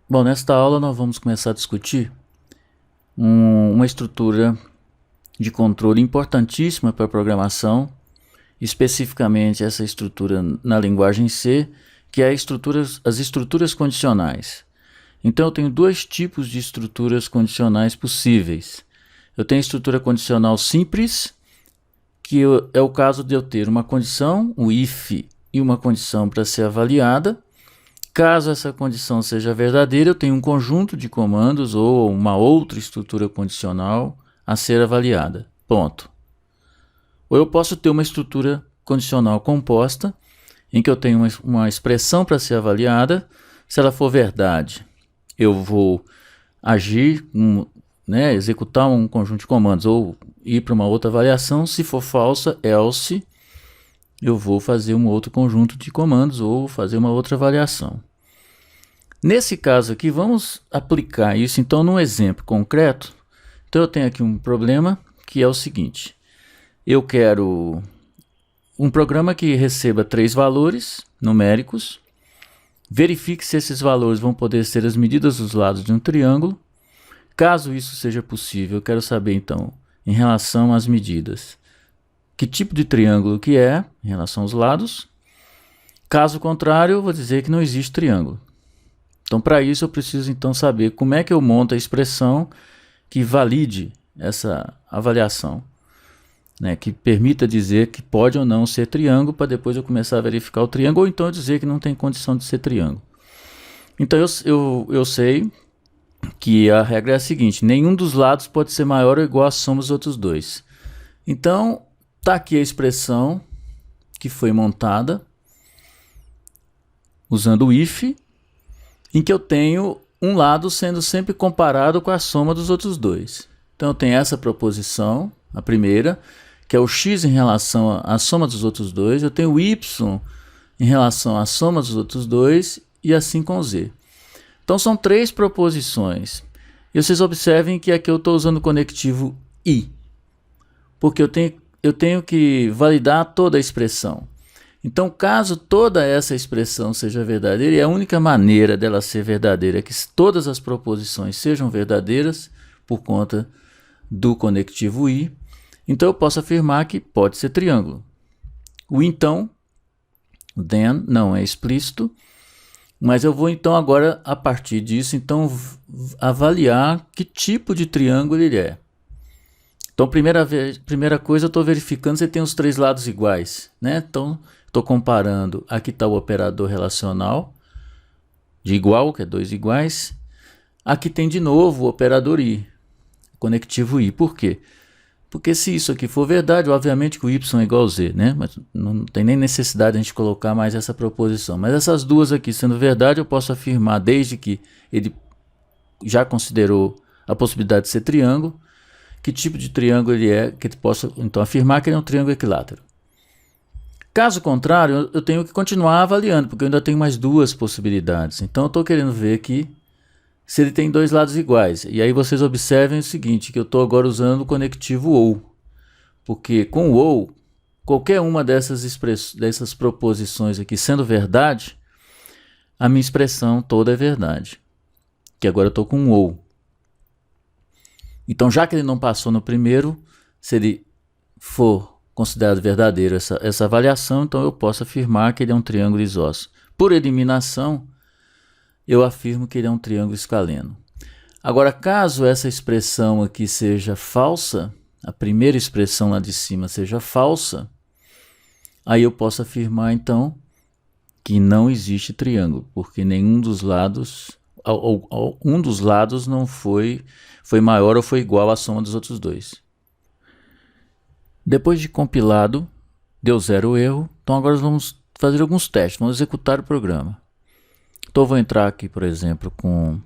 Bom, nesta aula nós vamos começar a discutir uma estrutura de controle importantíssima para a programação, especificamente essa estrutura na linguagem C, que é as estruturas condicionais. Então eu tenho dois tipos de estruturas condicionais possíveis. Eu tenho a estrutura condicional simples, que é o caso de eu ter uma condição, o if, e uma condição para ser avaliada. Caso essa condição seja verdadeira, eu tenho um conjunto de comandos ou uma outra estrutura condicional a ser avaliada. Ponto. Ou eu posso ter uma estrutura condicional composta, em que eu tenho uma expressão para ser avaliada. Se ela for verdade, eu vou agir, executar um conjunto de comandos ou ir para uma outra avaliação. Se for falsa, else, eu vou fazer um outro conjunto de comandos ou fazer uma outra avaliação. Nesse caso aqui, vamos aplicar isso então num exemplo concreto. Então eu tenho aqui um problema que é o seguinte: eu quero um programa que receba 3 valores numéricos, verifique se esses valores vão poder ser as medidas dos lados de um triângulo. Caso isso seja possível, eu quero saber então, em relação às medidas, que tipo de triângulo que é em relação aos lados. Caso contrário, eu vou dizer que não existe triângulo. Então, para isso, eu preciso então saber como é que eu monto a expressão que valide essa avaliação, que permita dizer que pode ou não ser triângulo, para depois eu começar a verificar o triângulo, ou então eu dizer que não tem condição de ser triângulo. Então, eu sei que a regra é a seguinte: nenhum dos lados pode ser maior ou igual à soma dos outros dois. Então, está aqui a expressão que foi montada usando o if, em que eu tenho um lado sendo sempre comparado com a soma dos outros dois. Então eu tenho essa proposição, a primeira, que é o x em relação à soma dos outros dois. Eu tenho o y em relação à soma dos outros dois, e assim com z. Então são 3 proposições. E vocês observem que aqui eu estou usando o conectivo i, porque eu tenho que validar toda a expressão. Então, caso toda essa expressão seja verdadeira, e a única maneira dela ser verdadeira é que todas as proposições sejam verdadeiras por conta do conectivo i, então eu posso afirmar que pode ser triângulo. O então, o then, não é explícito, mas eu vou então agora, a partir disso, então avaliar que tipo de triângulo ele é. Então, primeira coisa, eu estou verificando se tem os 3 lados iguais, Então, estou comparando, aqui está o operador relacional de igual, que é 2 iguais. Aqui tem de novo o operador i, conectivo i. Por quê? Porque se isso aqui for verdade, obviamente que o y é igual a z, Mas não tem nem necessidade de a gente colocar mais essa proposição. Mas essas duas aqui sendo verdade, eu posso afirmar, desde que ele já considerou a possibilidade de ser triângulo, que tipo de triângulo ele é, que ele possa então afirmar que ele é um triângulo equilátero. Caso contrário, eu tenho que continuar avaliando, porque eu ainda tenho mais 2 possibilidades. Então eu estou querendo ver aqui se ele tem 2 lados iguais. E aí vocês observem o seguinte, que eu estou agora usando o conectivo ou. Porque com o ou, qualquer uma dessas proposições aqui sendo verdade, a minha expressão toda é verdade. Que agora eu estou com um ou. Então, já que ele não passou no primeiro, se ele for considerado verdadeiro essa avaliação, então eu posso afirmar que ele é um triângulo isósceles. Por eliminação, eu afirmo que ele é um triângulo escaleno. Agora, caso essa expressão aqui seja falsa, a primeira expressão lá de cima seja falsa, aí eu posso afirmar então que não existe triângulo, porque nenhum dos lados, um dos lados não foi maior ou foi igual à soma dos outros dois. Depois de compilado, deu 0 erro. Então agora vamos fazer alguns testes, vamos executar o programa. Então eu vou entrar aqui, por exemplo, com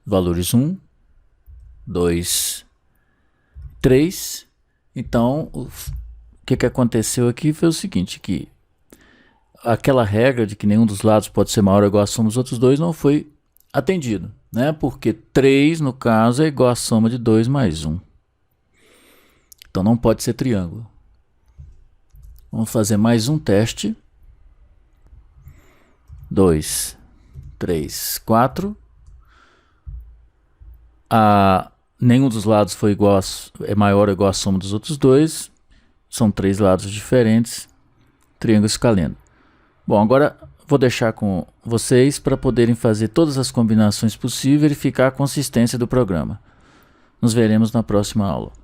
valores 1, 2, 3. Então o que aconteceu aqui foi o seguinte, que aquela regra de que nenhum dos lados pode ser maior ou igual à soma dos outros dois não foi atendido, porque 3, no caso, é igual à soma de 2 mais 1. Então não pode ser triângulo. Vamos fazer mais um teste. 2, 3, 4. Nenhum dos lados foi é maior ou igual à soma dos outros dois. São 3 lados diferentes. Triângulo escaleno. Bom, agora vou deixar com vocês para poderem fazer todas as combinações possíveis e verificar a consistência do programa. Nos veremos na próxima aula.